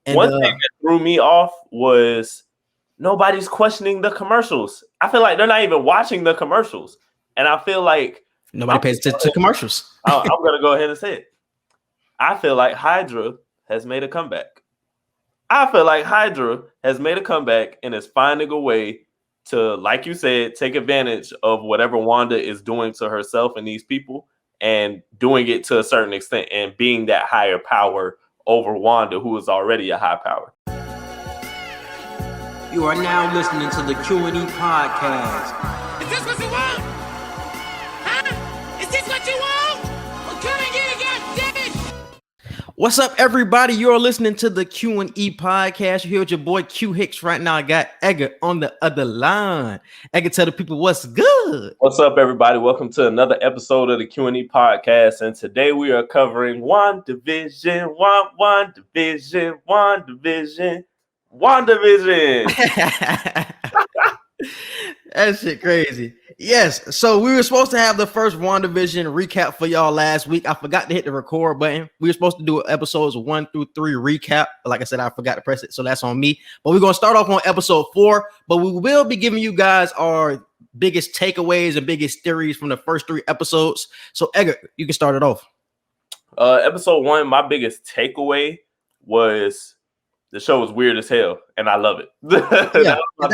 And one thing that threw me off was nobody's questioning the commercials. I feel like they're not even watching the commercials. And I feel like nobody pays attention to commercials. I'm going to go ahead and say it. I feel like Hydra has made a comeback. I feel like Hydra has made a comeback and is finding a way to, like you said, take advantage of whatever Wanda is doing to herself and these people and doing it to a certain extent and being that higher power over Wanda, who is already a high power. You are now listening to the Q&E Podcast. Is this what you want? Huh? Is this what you want? Well, come and get it, goddamn. What's up, everybody? You're listening to the Q&E Podcast. You're here with your boy Q Hicks. Right now, I got Edgar on the other line. Edgar, tell the people what's good. What's up, everybody? Welcome to another episode of the Q&E Podcast. And today we are covering WandaVision, WandaVision. That shit crazy. Yes, so we were supposed to have the first WandaVision recap for y'all last week. I forgot to hit the record button. We were supposed to do episodes 1 through 3 recap. Like I said, I forgot to press it, so that's on me. But we're going to start off on episode 4, but we will be giving you guys our biggest takeaways and biggest theories from the first 3 episodes. So Edgar, you can start it off. Episode 1, my biggest takeaway was the show was weird as hell, and I love it. that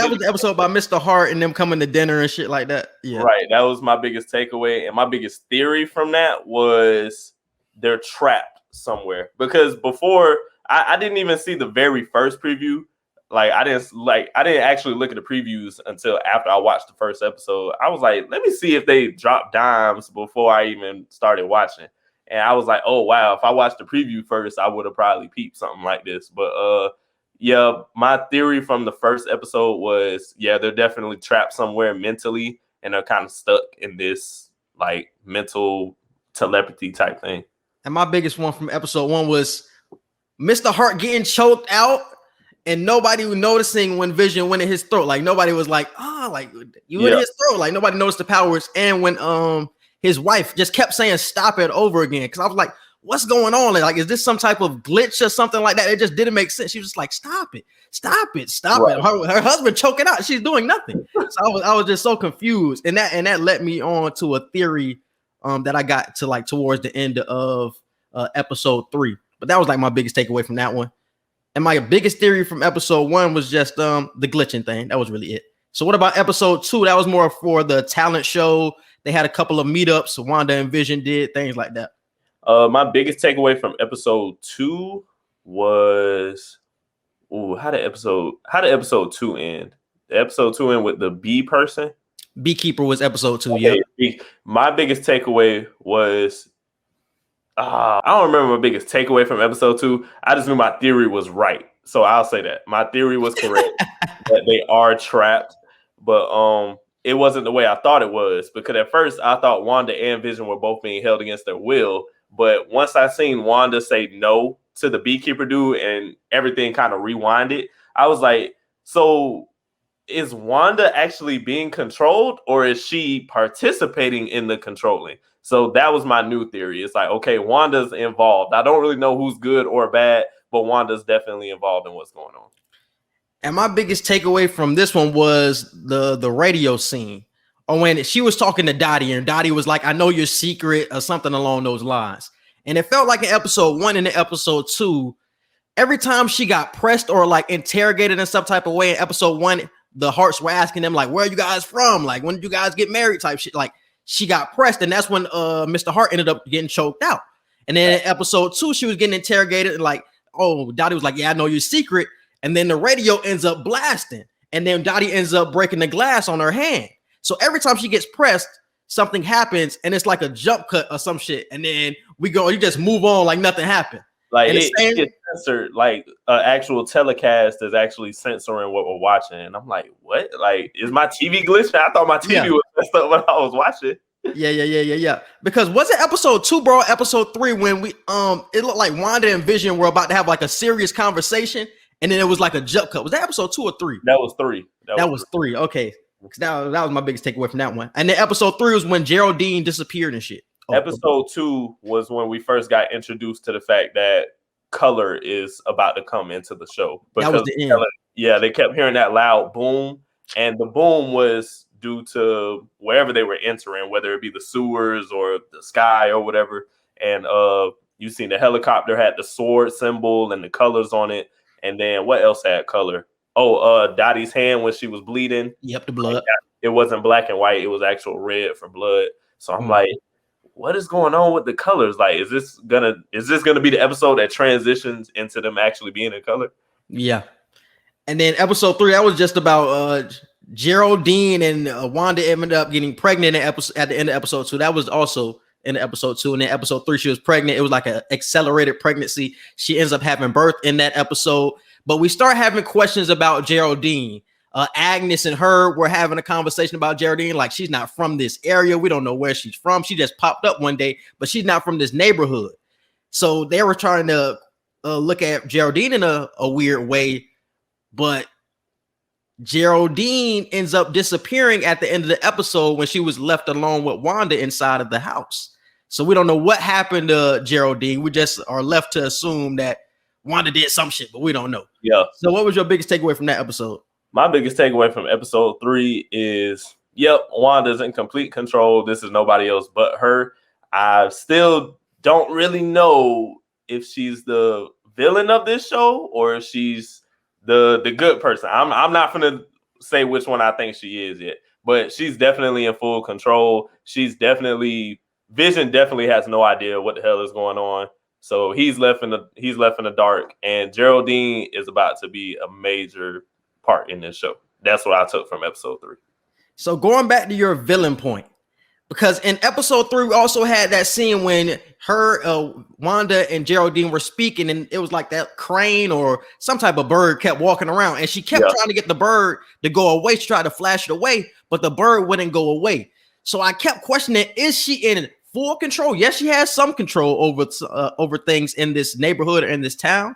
was the episode about Mr. Hart and them coming to dinner and shit like that. Yeah, right. That was my biggest takeaway, and my biggest theory from that was they're trapped somewhere. Because before, I didn't even see the very first preview. I didn't actually look at the previews until after I watched the first episode. I was like, let me see if they dropped dimes before I even started watching. And I was like, oh, wow, if I watched the preview first, I would have probably peeped something like this. But, yeah, my theory from the first episode was, yeah, they're definitely trapped somewhere mentally. And they're kind of stuck in this, mental telepathy type thing. And my biggest one from episode 1 was Mr. Hart getting choked out. And nobody was noticing when Vision went in his throat. Nobody was like, you went in his throat. Nobody noticed the powers. And when his wife just kept saying stop it over again, because I was like, what's going on? Is this some type of glitch or something like that? It just didn't make sense. She was just like, stop it. Right. Her husband choking out. She's doing nothing. So I was just so confused. And that led me on to a theory that I got to towards the end of episode 3. But that was my biggest takeaway from that one. And my biggest theory from episode 1 was just the glitching thing. That was really it. So what about episode 2? That was more for the talent show. They had a couple of meetups. Wanda and Vision did things like that. My biggest takeaway from episode 2 was, how did episode 2 end? The episode 2 end with the bee person. Beekeeper was episode 2. Okay. Yeah. My biggest takeaway was, I don't remember my biggest takeaway from episode 2. I just knew my theory was right. So I'll say that my theory was correct that they are trapped, but it wasn't the way I thought it was, because at first I thought Wanda and Vision were both being held against their will. But once I seen Wanda say no to the beekeeper dude and everything kind of rewinded, I was like, so is Wanda actually being controlled, or is she participating in the controlling? So that was my new theory. It's like, okay, Wanda's involved. I don't really know who's good or bad, but Wanda's definitely involved in what's going on. And my biggest takeaway from this one was the radio scene, or when she was talking to Dottie, and Dottie was like, I know your secret, or something along those lines. And it felt like in episode 1 and in episode 2, every time she got pressed or interrogated in some type of way in episode 1, the Hearts were asking them where are you guys from? When did you guys get married type shit. She got pressed, and that's when Mr. Hart ended up getting choked out. And then in episode 2, she was getting interrogated, and Dottie was like, yeah, I know your secret. And then the radio ends up blasting, and then Dottie ends up breaking the glass on her hand. So every time she gets pressed, something happens, and it's like a jump cut or some shit. And then you just move on like nothing happened. It gets censored, actual telecast is actually censoring what we're watching. And I'm like, what? Is my TV glitching? I thought my TV was messed up when I was watching. Yeah. Because was it episode 2, bro? Episode 3, when we it looked like Wanda and Vision were about to have a serious conversation, and then it was a jump cut. Was that episode 2 or 3? That was 3. That was 3. Okay. That was my biggest takeaway from that one. And then episode 3 was when Geraldine disappeared and shit. Episode 2 was when we first got introduced to the fact that color is about to come into the show. That was the end. They kept hearing that loud boom, and the boom was due to wherever they were entering, whether it be the sewers or the sky or whatever. And you seen the helicopter had the sword symbol and the colors on it. And then what else had color? Dottie's hand when she was bleeding. Yep, the blood. It wasn't black and white. It was actual red for blood. So I'm like, what is going on with the colors? Like, is this gonna be the episode that transitions into them actually being in color? Yeah. And then episode 3, that was just about Geraldine and Wanda ended up getting pregnant at the end of episode 2. That was also in episode 2. And then episode 3, she was pregnant. It was like an accelerated pregnancy. She ends up having birth in that episode. But we start having questions about Geraldine. Agnes and her were having a conversation about Geraldine. Like, she's not from this area. We don't know where she's from. She just popped up one day, but she's not from this neighborhood. So they were trying to look at Geraldine in a weird way. But Geraldine ends up disappearing at the end of the episode when she was left alone with Wanda inside of the house. So we don't know what happened to Geraldine. We just are left to assume that Wanda did some shit, but we don't know. Yeah. So what was your biggest takeaway from that episode? My biggest takeaway from episode 3 is, Wanda's in complete control. This is nobody else but her. I still don't really know if she's the villain of this show or if she's the good person. I'm not gonna say which one I think she is yet, but she's definitely in full control. Vision definitely has no idea what the hell is going on. So he's left in the dark, and Geraldine is about to be a major part in this show. That's what I took from episode 3. So going back to your villain point, because in episode 3 we also had that scene when Wanda and Geraldine were speaking, and it was like that crane or some type of bird kept walking around, and she kept trying to get the bird to go away. She tried to flash it away, but the bird wouldn't go away. So I kept questioning, is she in full control? Yes, she has some control over things in this neighborhood or in this town,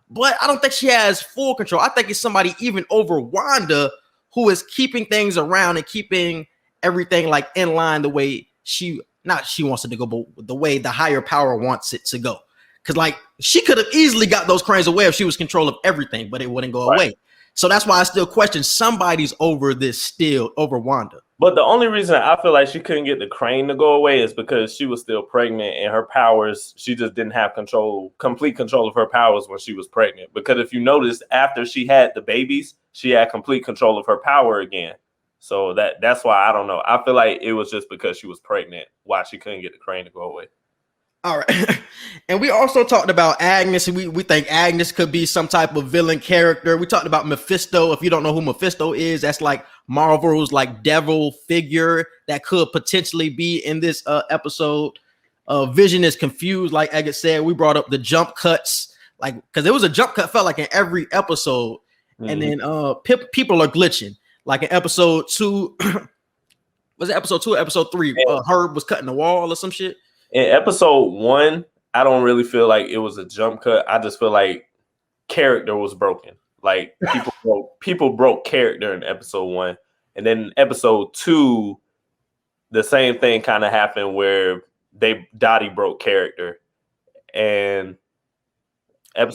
but I don't think she has full control. I think it's somebody even over Wanda who is keeping things around and keeping everything like in line the way she wants it to go, but the way the higher power wants it to go. Because like she could have easily got those cranes away if she was control of everything, but it wouldn't go away. So that's why I still question somebody's over this still over Wanda. But the only reason I feel like she couldn't get the crane to go away is because she was still pregnant and her powers, she just didn't have complete control of her powers when she was pregnant. Because if you notice, after she had the babies, she had complete control of her power again. So that's why I don't know. I feel like it was just because she was pregnant why she couldn't get the crane to go away. All right. And we also talked about Agnes, and we think Agnes could be some type of villain character. We talked about Mephisto. If you don't know who Mephisto is, that's like Marvel's like devil figure that could potentially be in this episode. Vision is confused, like Agate said. We brought up the jump cuts, like because there was a jump cut felt like in every episode. And then people are glitching. Like in episode 2, was it episode 2 or episode 3? Herb was cutting the wall or some shit. In episode 1, I don't really feel like it was a jump cut. I just feel like character was broken. Like people broke character in episode 1. And then in episode 2, the same thing kind of happened where Dottie broke character. And it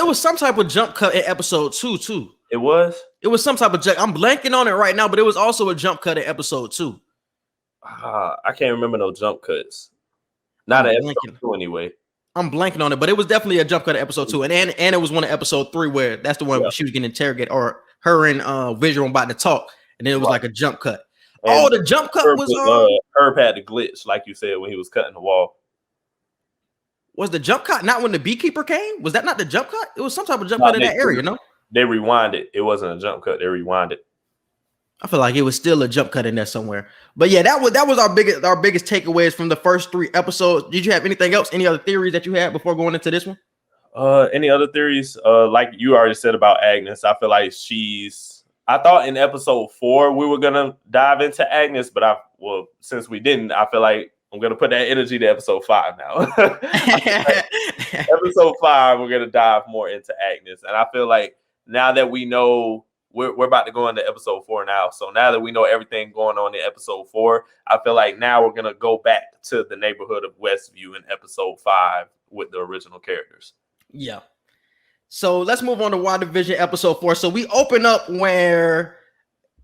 was some type of jump cut in episode 2 too. It was some type of jump. I'm blanking on it right now, but it was also a jump cut in episode 2. I can't remember no jump cuts. Not in episode 2 anyway. I'm blanking on it, but it was definitely a jump cut in episode 2. And it was one of episode 3 where that's the one where she was getting interrogated, or her and Vision were about to talk, and then it was like a jump cut. And the jump cut was Herb had the glitch, like you said, when he was cutting the wall. Was the jump cut not when the beekeeper came? Was that not the jump cut? It was some type of jump cut in that area, no? They rewind it. It wasn't a jump cut. They rewind it. I feel like it was still a jump cut in there somewhere. But yeah, that was our biggest takeaways from the first 3 episodes. Did you have anything else? Any other theories that you had before going into this one? Any other theories? Like you already said about Agnes, I feel like I thought in episode 4 we were gonna dive into Agnes, but since we didn't, I feel like I'm gonna put that energy to episode 5 now. Episode 5, we're gonna dive more into Agnes, and I feel like now that we know. We're about to go into episode 4 now. So now that we know everything going on in episode 4, I feel like now we're going to go back to the neighborhood of Westview in episode 5 with the original characters. Yeah. So let's move on to WandaVision episode 4. So we open up where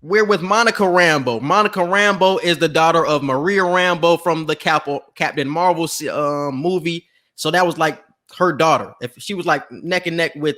we're with Monica Rambeau. Monica Rambeau is the daughter of Maria Rambeau from the Captain Marvel movie. So that was like her daughter. If she was like neck and neck with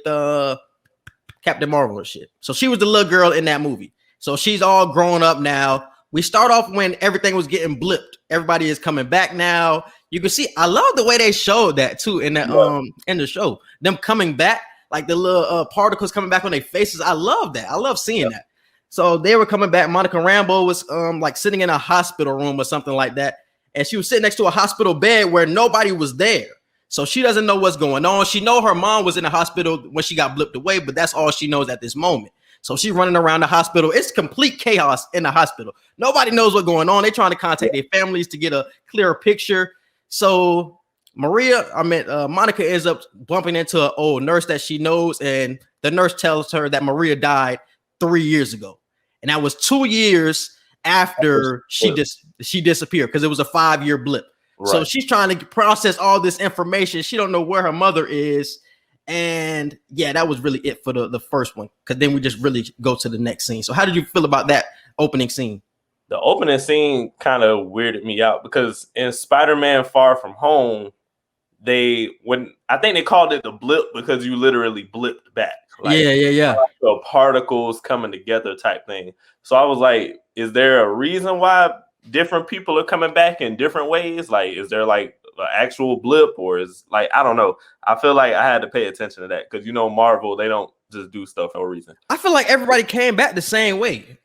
Captain Marvel and shit. So she was the little girl in that movie. So she's all grown up now. We start off when everything was getting blipped. Everybody is coming back now. You can see, I love the way they showed that too in the in the show. Them coming back, like the little particles coming back on their faces. I love that. I love seeing that. So they were coming back. Monica Rambeau was like sitting in a hospital room or something like that. And she was sitting next to a hospital bed where nobody was there. So she doesn't know what's going on. She know her mom was in the hospital when she got blipped away, but that's all she knows at this moment. So she's running around the hospital. It's complete chaos in the hospital. Nobody knows what's going on. They're trying to contact their families to get a clearer picture. So Monica ends up bumping into an old nurse that she knows, and the nurse tells her that Maria died 3 years ago. And that was 2 years after she disappeared, because it was a 5-year blip. Right. So she's trying to process all this information. She don't know where her mother is. And yeah, that was really it for the first one, because then we just really go to the next scene. So how did you feel about that opening scene? The opening scene kind of weirded me out, because in Spider-Man Far From Home, I think they called it the blip because you literally blipped back. Like, yeah. Like the particles coming together type thing. So I was like, is there a reason why different people are coming back in different ways? Like, is there like an actual blip, or is like, I don't know. I feel like I had to pay attention to that, because Marvel, they don't just do stuff for a reason. I feel like everybody came back the same way.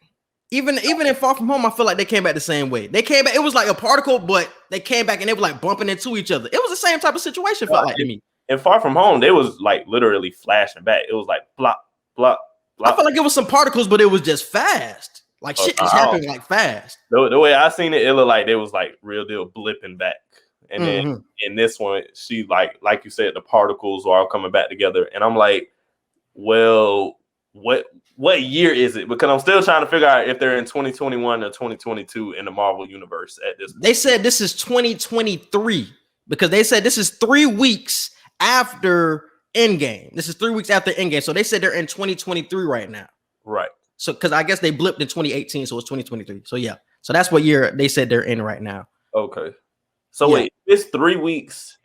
Even in Far From Home, I feel like they came back the same way. They came back, it was like a particle, but they came back and they were like bumping into each other. It was the same type of situation, felt like to me. In Far From Home, they was like literally flashing back. It was like blop, blop, blop. I felt like it was some particles, but it was just fast. Like shit just happened like fast. The way I seen it, it looked like they was like real deal blipping back. And then in this one, she like you said, the particles are all coming back together. And I'm like, well, what year is it? Because I'm still trying to figure out if they're in 2021 or 2022 in the Marvel universe at this point. They said this is 2023, because they said this is 3 weeks after Endgame. This is 3 weeks after Endgame. So they said they're in 2023 right now. Right. So because I guess they blipped in 2018, so it's 2023. So yeah. So that's what year they said they're in right now. Okay. So wait, it's 3 weeks.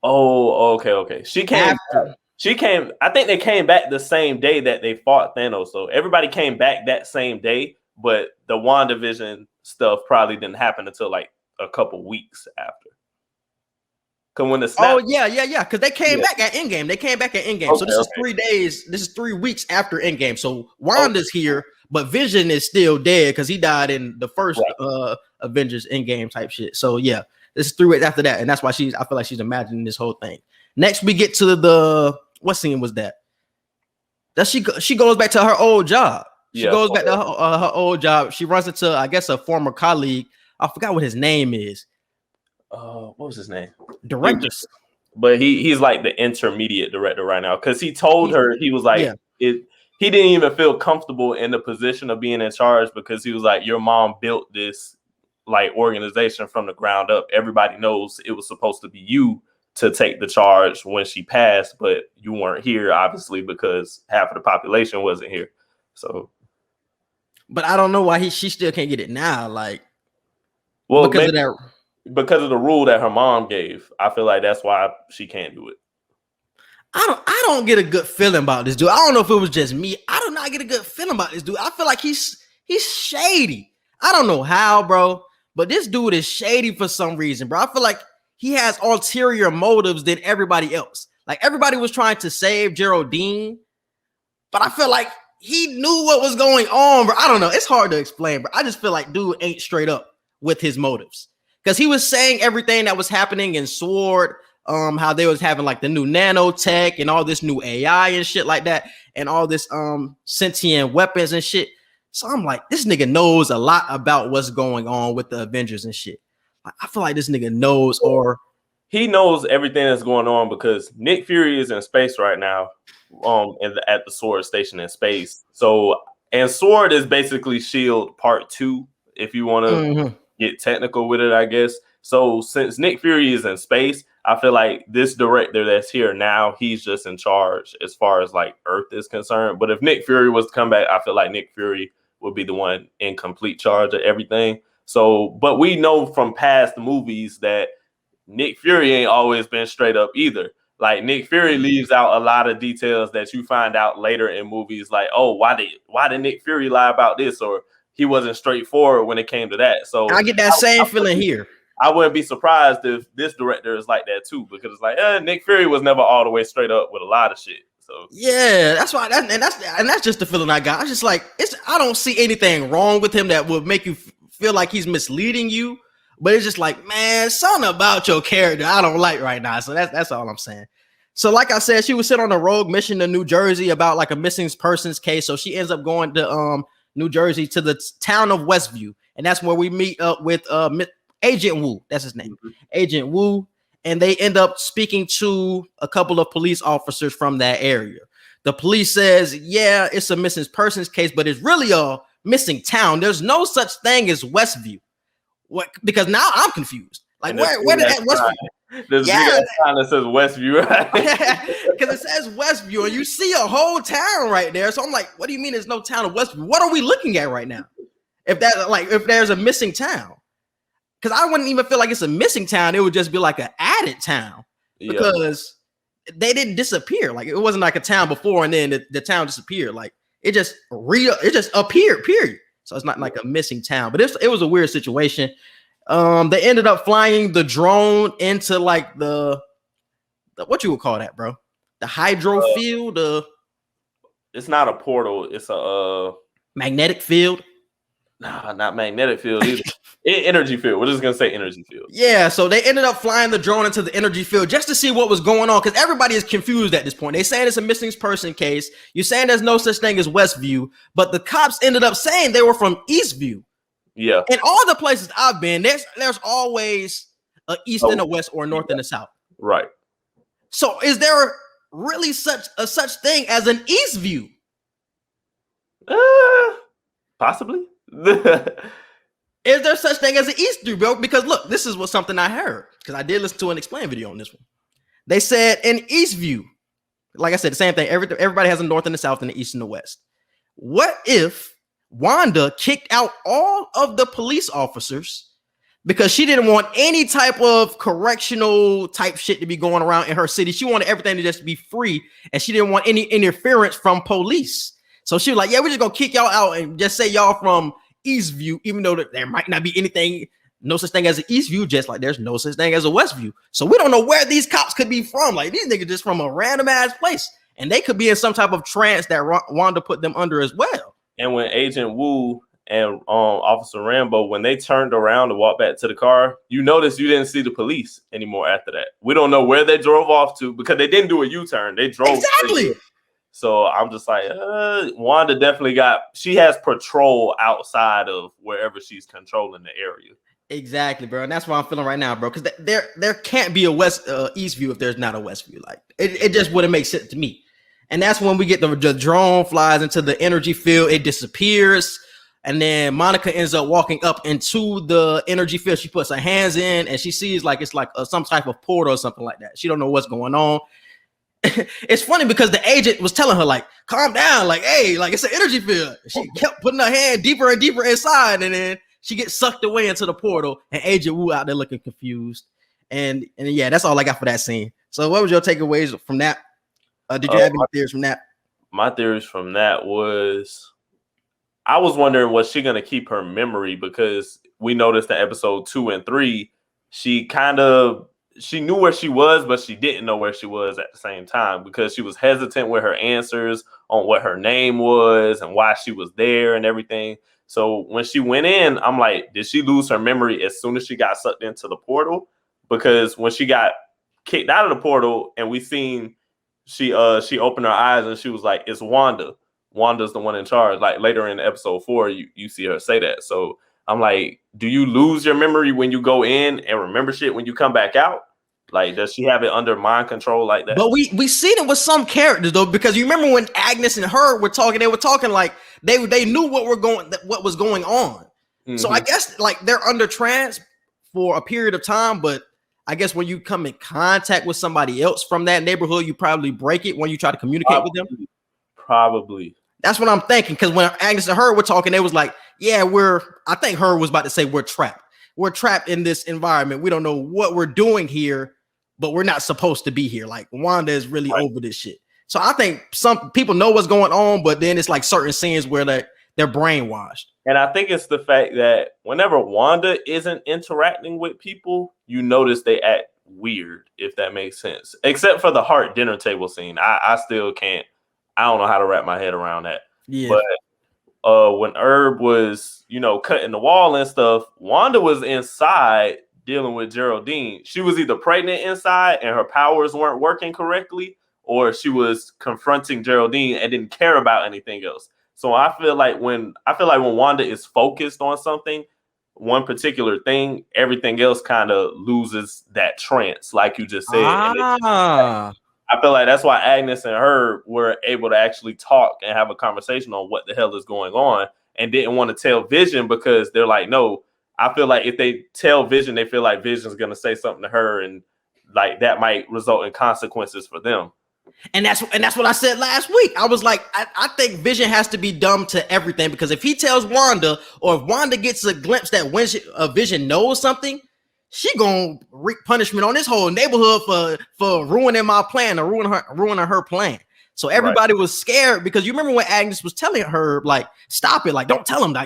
Oh, okay. She came. I think they came back the same day that they fought Thanos. So everybody came back that same day, but the WandaVision stuff probably didn't happen until like a couple weeks after. Because when the snap, because they came back at Endgame. Okay, so this is 3 days. This is 3 weeks after Endgame. So Wanda's here, but Vision is still dead because he died in the first Avengers Endgame type shit. So yeah, this is 3 weeks after that, and that's why I feel like she's imagining this whole thing. Next, we get to the what scene was that? That she goes back to her old job. She goes back to her old job. She runs into, I guess, a former colleague. I forgot what his name is. What was his name? Director. But he's like the intermediate director right now, because he told her, he was like, he didn't even feel comfortable in the position of being in charge, because he was like, your mom built this like organization from the ground up. Everybody knows it was supposed to be you to take the charge when she passed, but you weren't here, obviously, because half of the population wasn't here. So, but I don't know why she still can't get it now. Like, well, because of that. Because of the rule that her mom gave, I feel like that's why she can't do it. I don't get a good feeling about this dude. I don't know if it was just me. I do not get a good feeling about this dude. I feel like he's shady. I don't know how, bro, but this dude is shady for some reason, bro. I feel like he has ulterior motives than everybody else. Like, everybody was trying to save Geraldine, but I feel like he knew what was going on, bro. I don't know. It's hard to explain, bro. I just feel like dude ain't straight up with his motives. Because he was saying everything that was happening in Sword, how they was having like the new nanotech and all this new AI and shit like that, and all this sentient weapons and shit. So I'm like, this nigga knows a lot about what's going on with the Avengers and shit. I feel like this nigga knows, or he knows everything that's going on, because Nick Fury is in space right now, at the Sword Station in space. So, and Sword is basically Shield Part 2, if you want to get technical with it, I guess. So since Nick Fury is in space, I feel like this director that's here now, he's just in charge as far as like Earth is concerned. But if Nick Fury was to come back, I feel like Nick Fury would be the one in complete charge of everything. So, but we know from past movies that Nick Fury ain't always been straight up either. Like Nick Fury leaves out a lot of details that you find out later in movies, like, oh, why did Nick Fury lie about this, or he wasn't straightforward when it came to that. So I get that same feeling here. I wouldn't be surprised if this director is like that too, because it's like Nick Fury was never all the way straight up with a lot of shit. So yeah, that's why, that's just the feeling I got. I was just like, I don't see anything wrong with him that would make you feel like he's misleading you, but it's just like, man, something about your character I don't like right now. So that's all I'm saying. So like I said, she was sent on a rogue mission to New Jersey about like a missing persons case. So she ends up going to New Jersey to the town of Westview, and that's where we meet up with Agent Wu. That's his name, Agent Wu. And they end up speaking to a couple of police officers from that area. The police says, yeah, it's a missing persons case, but it's really a missing town. There's no such thing as Westview. What? Because now I'm confused. Like, where did that Westview? There's a sign that says Westview, right? Because it says Westview, and you see a whole town right there. So I'm like, what do you mean there's no town of Westview? What are we looking at right now? If there's a missing town. Because I wouldn't even feel like it's a missing town. It would just be like an added town because they didn't disappear. Like it wasn't like a town before and then the town disappeared. Like it just appeared, period. So it's not like a missing town, but it was a weird situation. They ended up flying the drone into like the what you would call that, bro? The hydro field. It's not a portal. It's a magnetic field. Nah, not magnetic field either. Energy field. We're just gonna say energy field. Yeah, so they ended up flying the drone into the energy field just to see what was going on, because everybody is confused at this point. They saying it's a missing person case. You're saying there's no such thing as Westview, but the cops ended up saying they were from Eastview. Yeah. In all the places I've been, there's always a east and a west or a north and a south. Right. So is there really such thing as an Eastview? Possibly. Is there such thing as an Eastview, bro? Because look, this is something I heard, because I did listen to an explain video on this one. They said in Eastview, like I said, the same thing. Everybody has a north and a south and the east and the west. What if Wanda kicked out all of the police officers because she didn't want any type of correctional type shit to be going around in her city? She wanted everything to just be free, and she didn't want any interference from police. So she was like, yeah, we're just gonna kick y'all out and just say y'all from Eastview, even though there might not be anything, no such thing as an Eastview, just like there's no such thing as a Westview. So we don't know where these cops could be from. Like these niggas just from a random ass place, and they could be in some type of trance that Wanda put them under as well. And when Agent Wu and Officer Rambo, when they turned around to walk back to the car, you notice you didn't see the police anymore after that. We don't know where they drove off to because they didn't do a U-turn. They drove exactly. So I'm just like, Wanda definitely she has patrol outside of wherever she's controlling the area. Exactly, bro. And that's what I'm feeling right now, bro. Because there can't be a Eastview if there's not a Westview. Like it just wouldn't make sense to me. And that's when we get the drone flies into the energy field. It disappears. And then Monica ends up walking up into the energy field. She puts her hands in and she sees like it's like some type of portal or something like that. She don't know what's going on. It's funny because the agent was telling her like, calm down, like, hey, like it's an energy field. She kept putting her hand deeper and deeper inside, and then she gets sucked away into the portal, and Agent Wu out there looking confused. And yeah, that's all I got for that scene. So what was your takeaways from that? Did you have any theories from that? My theories from that was, I was wondering, was she going to keep her memory? Because we noticed in episode 2 and 3, she knew where she was, but she didn't know where she was at the same time because she was hesitant with her answers on what her name was and why she was there and everything. So when she went in, I'm like, did she lose her memory as soon as she got sucked into the portal? Because when she got kicked out of the portal and we seen she opened her eyes and she was like, it's Wanda. Wanda's the one in charge. Like later in episode 4, you see her say that. So I'm like, do you lose your memory when you go in and remember shit when you come back out? Like, does she have it under mind control like that? But we seen it with some characters though, because you remember when Agnes and her were talking, they were talking like they knew what was going on. Mm-hmm. So I guess like they're under trance for a period of time, but I guess when you come in contact with somebody else from that neighborhood, you probably break it when you try to communicate with them. Probably. That's what I'm thinking. Because when Agnes and Herb were talking, they was like, yeah, I think Herb was about to say we're trapped. We're trapped in this environment. We don't know what we're doing here, but we're not supposed to be here. Like Wanda is really over this shit. So I think some people know what's going on, but then it's like certain scenes where they're brainwashed. And I think it's the fact that whenever Wanda isn't interacting with people, you notice they act weird, if that makes sense. Except for the heart dinner table scene. I still can't. I don't know how to wrap my head around that. Yeah. But when Herb was, cutting the wall and stuff, Wanda was inside dealing with Geraldine. She was either pregnant inside and her powers weren't working correctly, or she was confronting Geraldine and didn't care about anything else. So I feel like when Wanda is focused on something, one particular thing, everything else kind of loses that trance, like you just said. I feel like that's why Agnes and Herb were able to actually talk and have a conversation on what the hell is going on, and didn't want to tell Vision because they're like, no. I feel like if they tell Vision, they feel like Vision's going to say something to her, and like that might result in consequences for them. And that's what I said last week. I was like, I think Vision has to be dumb to everything, because if he tells Wanda, or if Wanda gets a glimpse that when Vision knows something, she gonna wreak punishment on this whole neighborhood for ruining my plan, or ruining her plan. So everybody was scared, because you remember when Agnes was telling her, like, stop it, like, don't tell him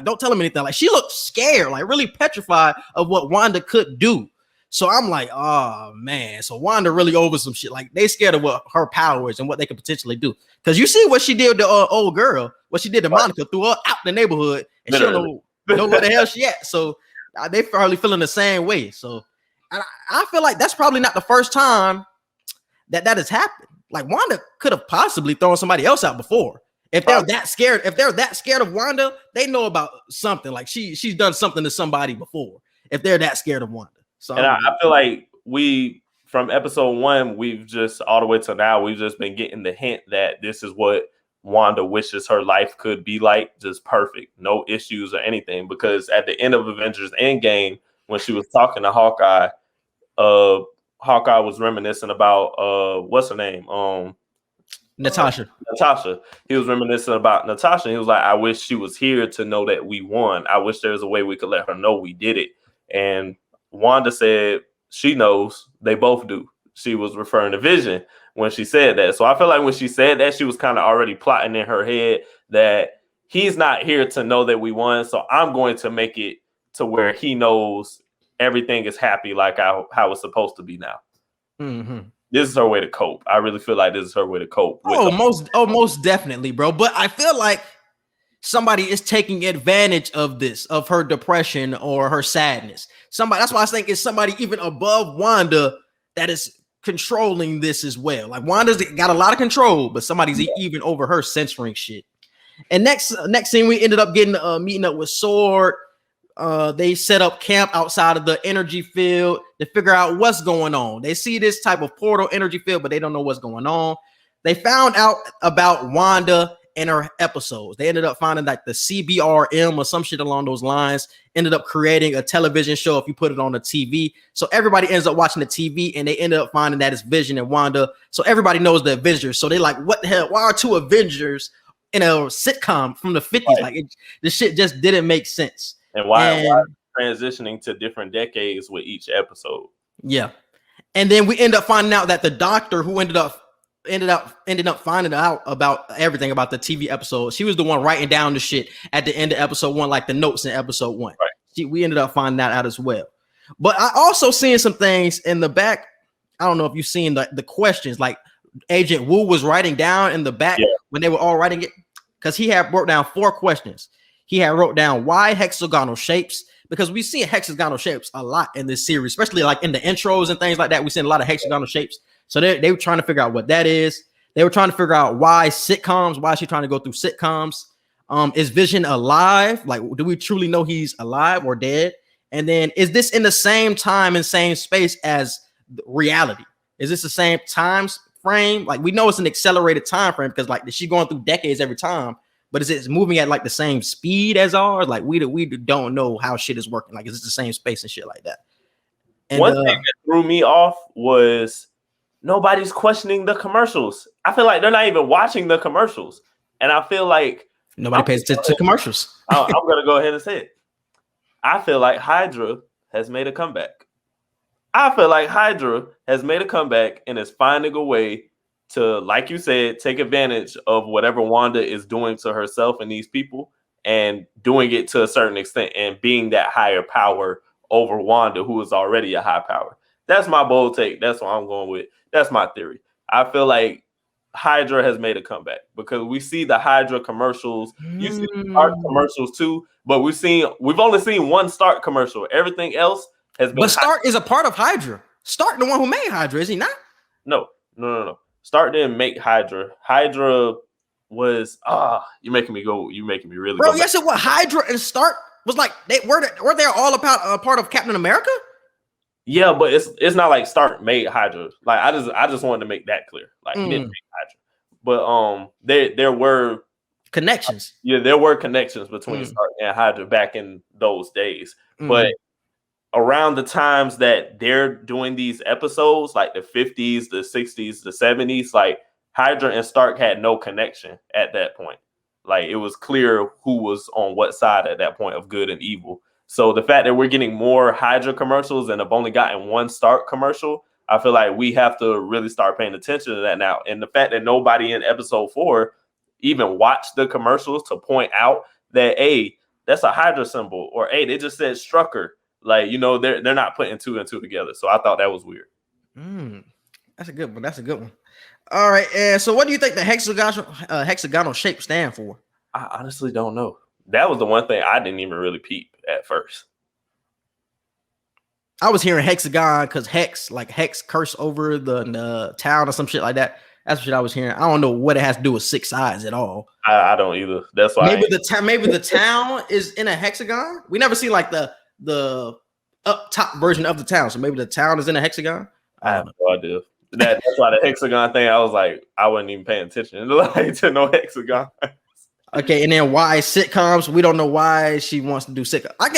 anything. Like, she looked scared, like really petrified of what Wanda could do. So I'm like, oh man. So Wanda really over some shit. Like, they scared of what her power is and what they could potentially do. Because you see what she did to old girl, what she did to Monica, threw her out the neighborhood, and she don't know where the hell she at. So they probably feeling the same way. So I feel like that's probably not the first time that has happened. Like, Wanda could have possibly thrown somebody else out before. If they're that scared of Wanda, they know about something. Like she's done something to somebody before. If they're that scared of Wanda. So and I feel like from episode 1, we've just all the way to now, we've just been getting the hint that this is what Wanda wishes her life could be like, just perfect, no issues or anything. Because at the end of Avengers Endgame, when she was talking to Hawkeye, Hawkeye was reminiscing about what's her name? Natasha. He was reminiscing about Natasha. And he was like, I wish she was here to know that we won. I wish there was a way we could let her know we did it. And Wanda said she knows. They both do. She was referring to Vision when she said that. So I feel like when she said that, she was kind of already plotting in her head that he's not here to know that we won. So I'm going to make it to where he knows everything is happy, like how it's supposed to be now. Mm-hmm. This is her way to cope. I really feel like this is her way to cope. Most definitely, bro. But I feel like somebody is taking advantage of this, of her depression or her sadness. That's why I think it's somebody even above Wanda that is controlling this as well. Like, Wanda's got a lot of control, but somebody's even over her censoring shit. And next scene, we ended up getting meeting up with Sword. They set up camp outside of the energy field to figure out what's going on. They see this type of portal energy field, but they don't know what's going on. They found out about Wanda and her episodes. They ended up finding like the CBRM or some shit along those lines, ended up creating a television show if you put it on the TV. So everybody ends up watching the TV, and they ended up finding that it's Vision and Wanda. So everybody knows the Avengers. So they're like, what the hell? Why are 2 Avengers in a sitcom from the 50s? Right. Like, this shit just didn't make sense. And why transitioning to different decades with each episode? Yeah. And then we end up finding out that the doctor who ended up finding out about everything about the TV episode, she was the one writing down the shit at the end of episode 1, like the notes in episode 1. Right. We ended up finding that out as well. But I also seen some things in the back. I don't know if you've seen the questions, like Agent Wu was writing down in the back when they were all writing it, because he had wrote down 4 questions. He had wrote down why hexagonal shapes, because we see hexagonal shapes a lot in this series, especially like in the intros and things like that. We see a lot of hexagonal shapes. So they were trying to figure out what that is. They were trying to figure out why sitcoms, why is she trying to go through sitcoms? Is Vision alive? Like, do we truly know he's alive or dead? And then is this in the same time and same space as reality? Is this the same time frame? Like, we know it's an accelerated time frame because like, is she going through decades every time? But is it moving at like the same speed as ours? Like, we don't know how shit is working. Like, is it the same space and shit like that? And one thing that threw me off was nobody's questioning the commercials. I feel like they're not even watching the commercials. And I feel like nobody pays attention to commercials. I'm going to go ahead and say it. I feel like Hydra has made a comeback. I feel like Hydra has made a comeback and is finding a way to, like you said, take advantage of whatever Wanda is doing to herself and these people and doing it to a certain extent and being that higher power over Wanda, who is already a high power. That's my bold take. That's what I'm going with. That's my theory. I feel like Hydra has made a comeback because we see the Hydra commercials. You see the Stark commercials too, but we've only seen one Stark commercial. Everything else has been. But Stark is a part of Hydra. Stark, the one who made Hydra, is he not? No. Stark didn't make Hydra. Hydra was you're making me really. Bro, yes, it was. Hydra and Stark was like were they all about a part of Captain America? Yeah, but it's not like Stark made Hydra. Like I just wanted to make that clear. Like he didn't make Hydra. But there were connections. Yeah, there were connections between Stark and Hydra back in those days. But around the times that they're doing these episodes, like the 50s, the 60s, the 70s, like Hydra and Stark had no connection at that point. Like it was clear who was on what side at that point of good and evil. So the fact that we're getting more Hydra commercials and have only gotten one Stark commercial, I feel like we have to really start paying attention to that now. And the fact that nobody in episode 4 even watched the commercials to point out that, hey, that's a Hydra symbol, or hey, they just said Strucker. Like, they're not putting 2 and 2 together. So I thought that was weird. That's a good one. All right. And so what do you think the hexagonal shape stand for? I honestly don't know. That was the one thing I didn't even really peep at first. I was hearing hexagon because hex curse over the town or some shit like that. That's what shit I was hearing. I don't know what it has to do with 6 sides at all. I don't either. That's why maybe the town is in a hexagon. We never see like the up top version of the town. So maybe the town is in a hexagon. I have no idea. That's why the hexagon thing. I was like, I wasn't even paying attention to no hexagon. Okay, and then why sitcoms? We don't know why she wants to do sitcoms. I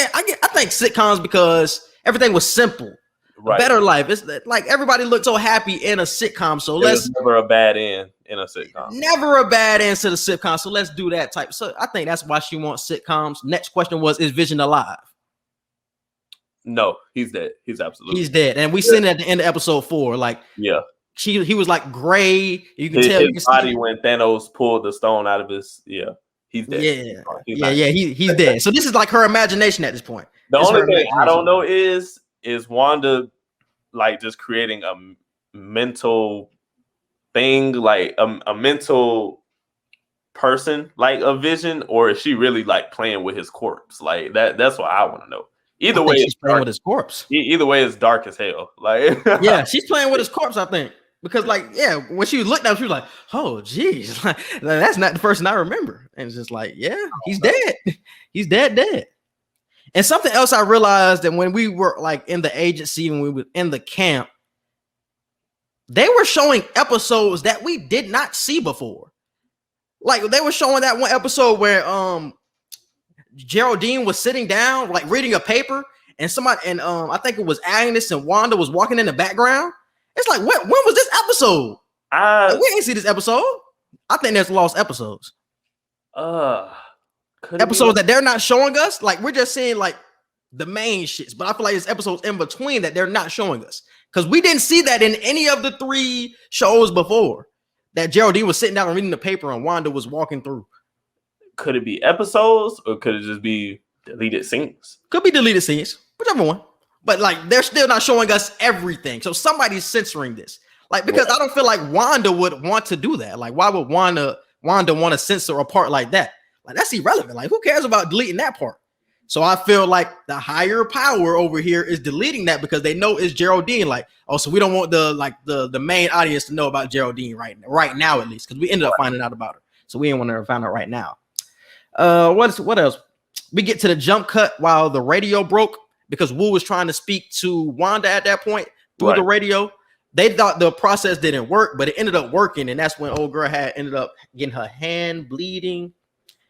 think sitcoms because everything was simple. Right. Better life. It's like everybody looked so happy in a sitcom. So never a bad end in a sitcom. Never a bad end to the sitcom. So let's do that type. So I think that's why she wants sitcoms. Next question was, is Vision alive? No, he's dead. He's dead. And we seen it at the end of episode 4. Like, yeah. He was like gray. You can tell his body when Thanos pulled the stone out of his. Yeah, he's dead. He's dead. So this is like her imagination at this point. The only thing I don't know is Wanda like just creating a mental thing, like a mental person, like a Vision, or is she really like playing with his corpse? Like that's what I want to know. Either way, she's playing with his corpse. Either way, it's dark as hell. Like, yeah, she's playing with his corpse, I think. Because, like, yeah, when she looked up, she was like, "Oh, geez, like, that's not the person I remember." And it's just like, yeah, he's dead. He's dead. And something else I realized that when we were like in the agency, when we were in the camp, they were showing episodes that we did not see before. Like they were showing that one episode where Geraldine was sitting down, like reading a paper, and I think it was Agnes and Wanda was walking in the background. It's like, when was this episode? We didn't see this episode. I think there's lost episodes. Episodes that they're not showing us. Like we're just seeing like the main shits, but I feel like there's episodes in between that they're not showing us because we didn't see that in any of the 3 shows before. That Geraldine was sitting down and reading the paper and Wanda was walking through. Could it be episodes or could it just be deleted scenes? Could be deleted scenes, whichever one. But like they're still not showing us everything. So somebody's censoring this. Like because I don't feel like Wanda would want to do that. Like why would Wanda want to censor a part like that? Like that's irrelevant. Like who cares about deleting that part? So I feel like the higher power over here is deleting that because they know it's Geraldine. Like, oh, so we don't want the main audience to know about Geraldine right now at least because we ended up finding out about her. So we didn't want to find out right now. What else? We get to the jump cut while the radio broke because Wu was trying to speak to Wanda at that point through the radio. They thought the process didn't work, but it ended up working, and that's when old girl ended up getting her hand bleeding.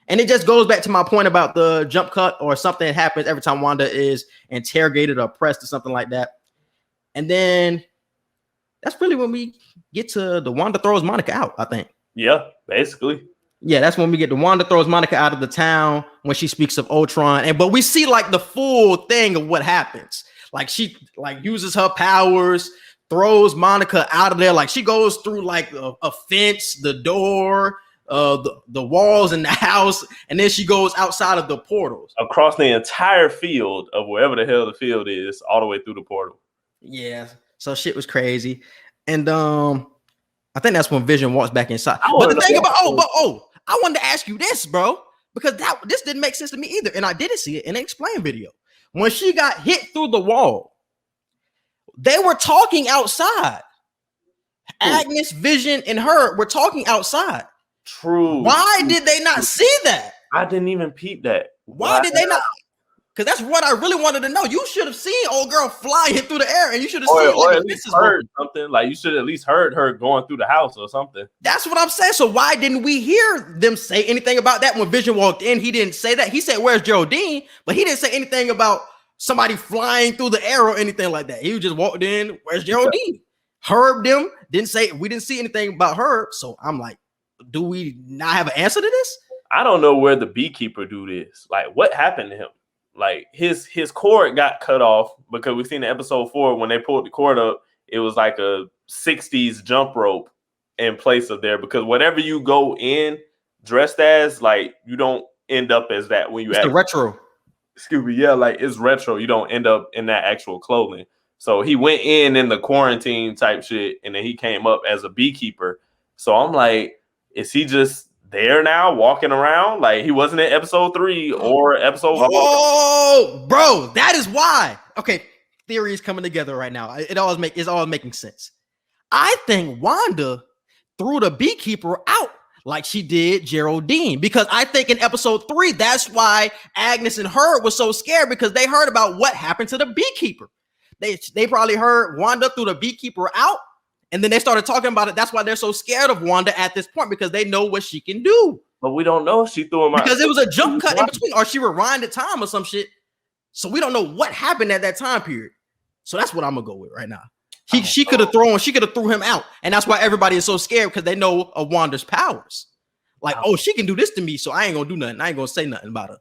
And it just goes back to my point about the jump cut or something that happens every time Wanda is interrogated or pressed or something like that. And then that's really when we get to the Wanda throws Monica out, I think. Yeah, basically. Yeah, that's when we get the Wanda throws Monica out of the town when she speaks of Ultron. But we see like the full thing of what happens. Like she like uses her powers, throws Monica out of there. Like she goes through like a fence, the door, the walls in the house, and then she goes outside of the portals. Across the entire field of wherever the hell the field is, all the way through the portal. Yeah. So shit was crazy. And I think that's when Vision walks back inside. But the thing about I wanted to ask you this, bro, because this didn't make sense to me either. And I didn't see it in an explain video. When she got hit through the wall, they were talking outside. Agnes, Vision, and her were talking outside. True. Why did they not see that? I didn't even peep that. Why did they not? Because that's what I really wanted to know. You should have seen old girl flying through the air, and you should have seen or at least heard something. Like you should have at least heard her going through the house or something. That's what I'm saying. So why didn't we hear them say anything about that when Vision walked in? He didn't say that. He said, "Where's Geraldine?" But he didn't say anything about somebody flying through the air or anything like that. He just walked in. Where's Geraldine? Herb them didn't say. We didn't see anything about Herb. So I'm like, do we not have an answer to this? I don't know where the beekeeper dude is. Like, what happened to him? Like his cord got cut off because we've seen in episode 4 when they pulled the cord up, it was like a 60s jump rope in place of there because whatever you go in dressed as, like you don't end up as that when you it's the retro. Excuse me, yeah, like it's retro. You don't end up in that actual clothing. So he went in the quarantine type shit, and then he came up as a beekeeper. So I'm like, is he just there now walking around? Like he wasn't in episode 3 or episode 4. Oh, bro, that is why. Okay, theory is coming together right now. It's all making sense. I think Wanda threw the beekeeper out like she did Geraldine, because I think in episode 3, that's why Agnes and Herb were so scared, because they heard about what happened to the beekeeper. They probably heard Wanda threw the beekeeper out. And then they started talking about it. That's why they're so scared of Wanda at this point, because they know what she can do. But we don't know if she threw him out. Because it was a jump cut in between, or she rewinded time or some shit. So we don't know what happened at that time period. So that's what I'm gonna go with right now. She could have threw him out. And that's why everybody is so scared, because they know of Wanda's powers. Like, oh, she can do this to me, so I ain't gonna do nothing. I ain't gonna say nothing about her.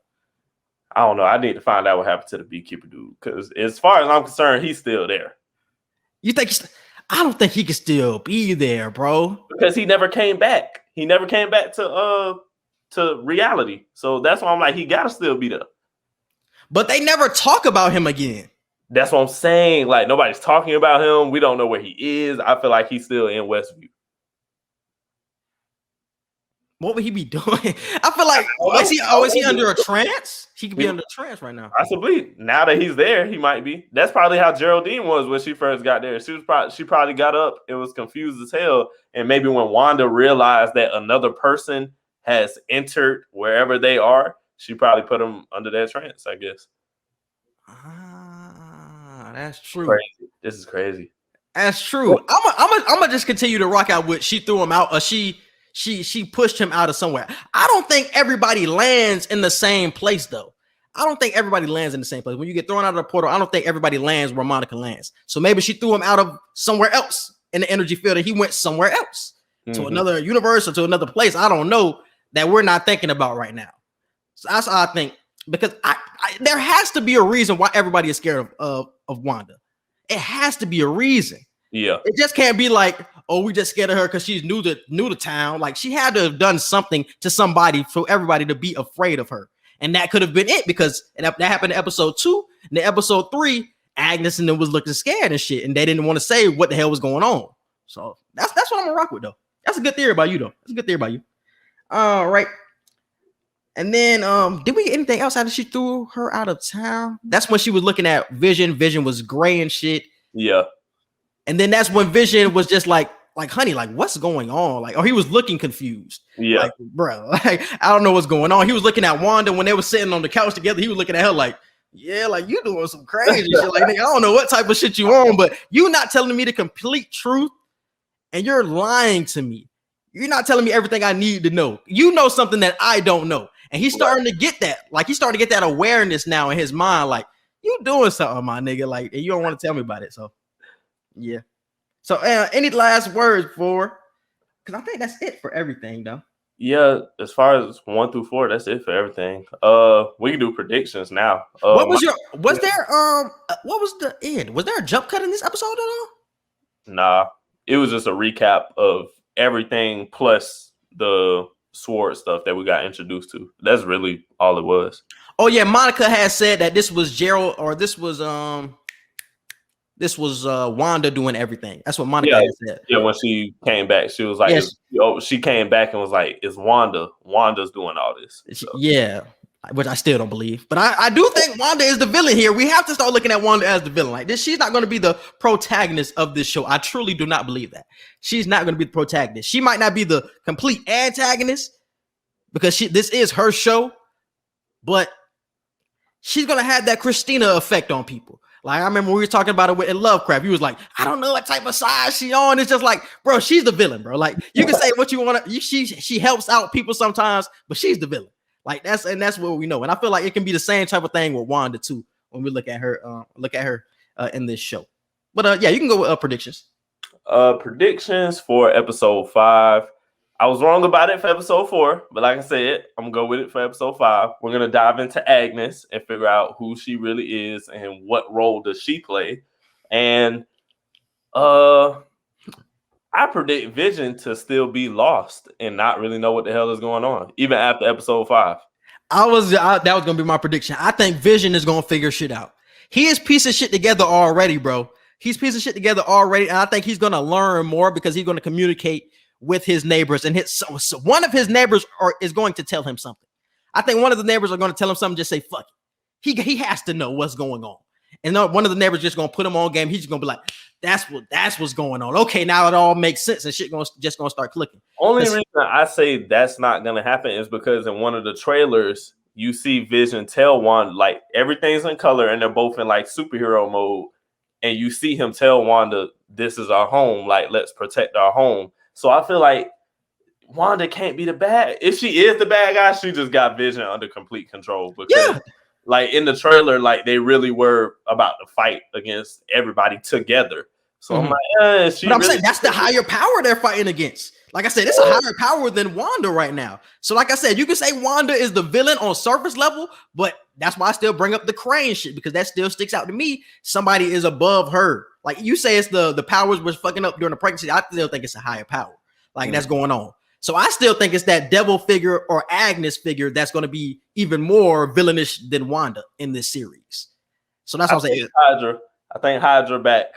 I don't know. I need to find out what happened to the beekeeper dude. Because as far as I'm concerned, he's still there. You think I don't think he can still be there, bro. Because he never came back. He never came back to reality. So that's why I'm like, he gotta still be there. But they never talk about him again. That's what I'm saying. Like nobody's talking about him. We don't know where he is. I feel like he's still in Westview. What would he be doing? I feel like is he under a trance? He could be under a trance right now. Possibly. Now that he's there, he might be. That's probably how Geraldine was when she first got there. She probably got up and was confused as hell. And maybe when Wanda realized that another person has entered wherever they are, she probably put him under that trance, I guess. That's true. Crazy. This is crazy. That's true. I'm gonna just continue to rock out with she threw him out, or she pushed him out of somewhere. I don't think everybody lands in the same place, though. I don't think everybody lands in the same place. When you get thrown out of the portal, I don't think everybody lands where Monica lands. So maybe she threw him out of somewhere else in the energy field, and he went somewhere else to another universe or to another place. I don't know, that we're not thinking about right now. So that's how I think, because there has to be a reason why everybody is scared of Wanda. It has to be a reason. Yeah. It just can't be like, oh, we just scared of her because she's new to town. Like, she had to have done something to somebody for everybody to be afraid of her. And that could have been it, because that happened in episode 2. And in episode 3, Agnes and them was looking scared and shit, and they didn't want to say what the hell was going on. So that's what I'm gonna rock with, though. That's a good theory about you, though. That's a good theory about you. All right. And then did we get anything else after she threw her out of town? That's when she was looking at Vision. Vision was gray and shit. Yeah. And then that's when Vision was just like, honey, like, what's going on? Like, or he was looking confused. Yeah. Like, bro, like, I don't know what's going on. He was looking at Wanda when they were sitting on the couch together. He was looking at her like, yeah, like, you doing some crazy shit. Like, nigga, I don't know what type of shit you on, but you not telling me the complete truth, and you're lying to me. You're not telling me everything I need to know. You know something that I don't know. And he's starting to get that. Like, he's starting to get that awareness now in his mind. Like, you doing something, my nigga. Like, and you don't want to tell me about it. So Yeah. So, any last words for? Because I think that's it for everything, though. Yeah, as far as 1 through 4, that's it for everything. We can do predictions now. What was the end? Was there a jump cut in this episode at all? Nah, it was just a recap of everything plus the sword stuff that we got introduced to. That's really all it was. Oh yeah, Monica had said that this was Gerald, or this was Wanda doing everything. That's what Monica had said. Yeah, when she came back, she was like, Yes. she came back and was like, it's Wanda. Wanda's doing all this. So. Yeah, which I still don't believe. But I do think Wanda is the villain here. We have to start looking at Wanda as the villain. Like this, she's not going to be the protagonist of this show. I truly do not believe that. She's not going to be the protagonist. She might not be the complete antagonist because this is her show, but she's going to have that Christina effect on people. Like I remember we were talking about it in Lovecraft. He was like, I don't know what type of side she on. It's just like, bro, she's the villain, bro. Like you can say what you want to. She helps out people sometimes, but she's the villain. Like that's what we know. And I feel like it can be the same type of thing with Wanda too when we look at her in this show. But yeah, you can go with predictions. Predictions for episode 5. I was wrong about it for episode 4, but like I said, I'm gonna go with it for episode 5. We're gonna dive into Agnes and figure out who she really is and what role does she play. And I predict Vision to still be lost and not really know what the hell is going on, even after episode 5. That was gonna be my prediction. I think Vision is gonna figure shit out. He is piece of shit together already, bro. He's piece of shit together already, and I think he's gonna learn more because he's gonna communicate with his neighbors, and so one of his neighbors is going to tell him something. I think one of the neighbors are going to tell him something. Just say fuck it. He has to know what's going on, and one of the neighbors just going to put him on game. He's just going to be like, that's what's going on. Okay, now it all makes sense, and shit going to start clicking. Only reason I say that's not going to happen is because in one of the trailers you see Vision tell Wanda like everything's in color, and they're both in like superhero mode, and you see him tell Wanda, "This is our home. Like let's protect our home." So I feel like Wanda can't be the bad. If she is the bad guy, she just got Vision under complete control. Because like in the trailer, like they really were about to fight against everybody together. So I'm like, but I'm saying that's the higher power they're fighting against. Like I said, it's a higher power than Wanda right now. So like I said, you can say Wanda is the villain on surface level, but that's why I still bring up the Crane shit because that still sticks out to me. Somebody is above her. Like you say, it's the powers was fucking up during the pregnancy. I still think it's a higher power. Like that's going on. So I still think it's that devil figure or Agnes figure that's going to be even more villainish than Wanda in this series. So that's what I'm saying. Hydra. I think Hydra back.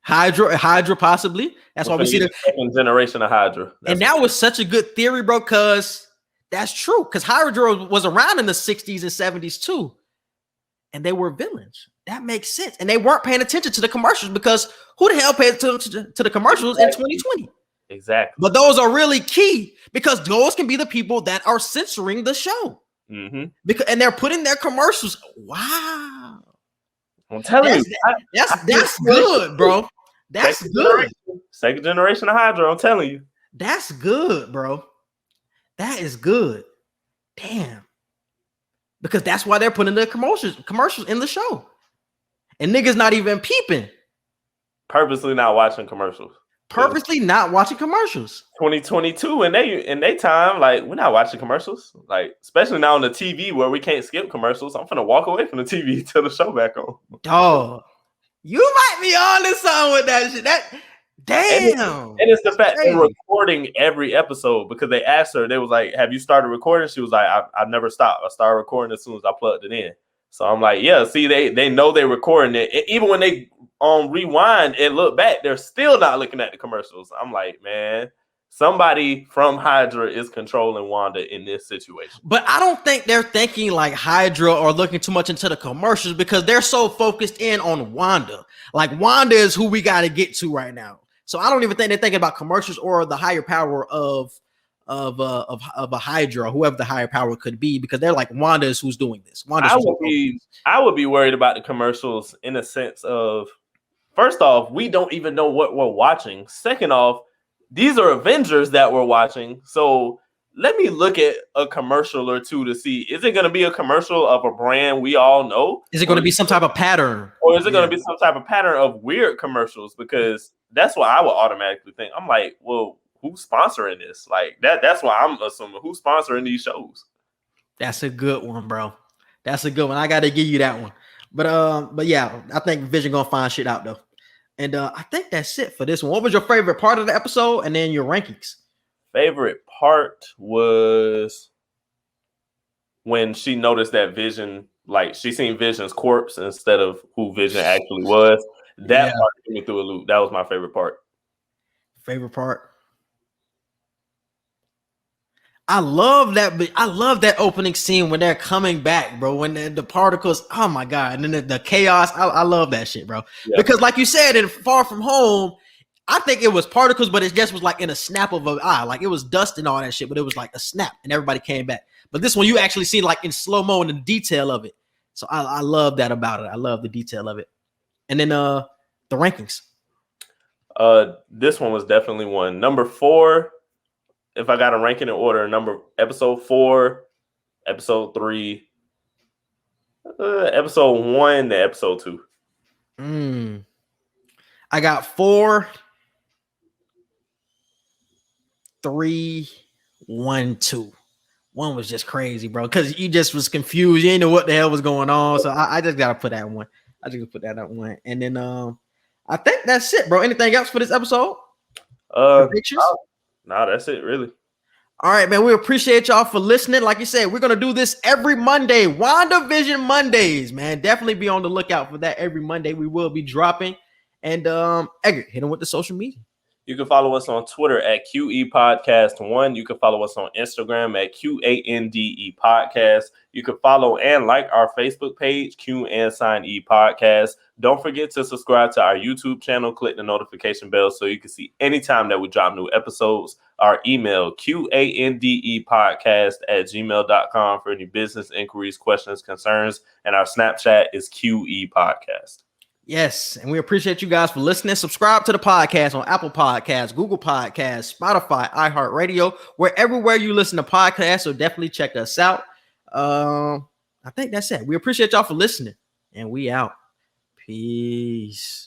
Hydra possibly. That's why we see the second generation of Hydra. And that was such a good theory, bro, because that's true. Because Hydra was around in the 60s and 70s too. And they were villains. That makes sense. And they weren't paying attention to the commercials because who the hell paid attention to the commercials in 2020? Exactly. But those are really key because those can be the people that are censoring the show. Because and they're putting their commercials. Wow. I'm telling you. That's good, bro. That's good. Second generation of Hydra, I'm telling you. That's good, bro. That is good. Damn. Because that's why they're putting the commercials in the show. And niggas not even peeping. Purposely not watching commercials. Purposely not watching commercials. 2022 in they time, like we're not watching commercials. Like, especially now on the TV where we can't skip commercials. I'm gonna walk away from the TV till the show back on. Dog. You might be on to something with that shit. That damn. And it's the fact they're recording every episode because they asked her, they was like, have you started recording? She was like, I've never stopped. I started recording as soon as I plugged it in. So I'm like, yeah, see, they know they're recording it. And even when they rewind and look back, they're still not looking at the commercials. I'm like, man, somebody from Hydra is controlling Wanda in this situation. But I don't think they're thinking like Hydra or looking too much into the commercials because they're so focused in on Wanda. Like Wanda is who we got to get to right now. So I don't even think they're thinking about commercials or the higher power of a Hydra, whoever the higher power could be, because they're like, Wanda is who's doing this. I would be worried about the commercials in a sense of, first off, we don't even know what we're watching. Second off, these are Avengers that we're watching. So let me look at a commercial or two to see, is it going to be a commercial of a brand we all know? Is it going to be some type of pattern? Or is it going to be some type of pattern of weird commercials? Because that's what I would automatically think. I'm like, well, who's sponsoring this? Like that's why I'm assuming who's sponsoring these shows. That's a good one, bro. That's a good one. I got to give you that one. But yeah, I think Vision gonna find shit out though. And I think that's it for this one. What was your favorite part of the episode, and then your rankings? Favorite part was when she noticed that Vision, like she seen Vision's corpse instead of who Vision actually was. That part threw me through a loop. That was my favorite part. Favorite part. I love that. I love that opening scene when they're coming back, bro. When the particles, oh my god, and then the chaos. I love that shit, bro. Yeah. Because like you said, in Far From Home, I think it was particles, but it just was like in a snap of an eye. Like it was dust and all that shit, but it was like a snap, and everybody came back. But this one, you actually see like in slow mo and the detail of it. So I love that about it. I love the detail of it. And then the rankings. This one was definitely one. Number 4. If I got to rank in order, episode 4, episode 3, episode 1 to episode 2. I got 4, 3, 1, 2. 1 was just crazy, bro, because you just was confused. You didn't know what the hell was going on. So I just got to put that one. I just put that up one. And then I think that's it, bro. Anything else for this episode? Predictions? No, that's it, really. All right, man. We appreciate y'all for listening. Like you said, we're going to do this every Monday. WandaVision Mondays, man. Definitely be on the lookout for that every Monday. We will be dropping. And Edgar, hit him with the social media. You can follow us on Twitter at QE Podcast 1. You can follow us on Instagram at QANDE Podcast. You can follow and like our Facebook page, Q&E Podcast. Don't forget to subscribe to our YouTube channel. Click the notification bell so you can see anytime that we drop new episodes. Our email, QANDEpodcast@gmail.com for any business inquiries, questions, concerns. And our Snapchat is QE Podcast. Yes, and we appreciate you guys for listening. Subscribe to the podcast on Apple Podcasts, Google Podcasts, Spotify, iHeartRadio, everywhere you listen to podcasts. So definitely check us out. I think that's it. We appreciate y'all for listening, and we out. Peace.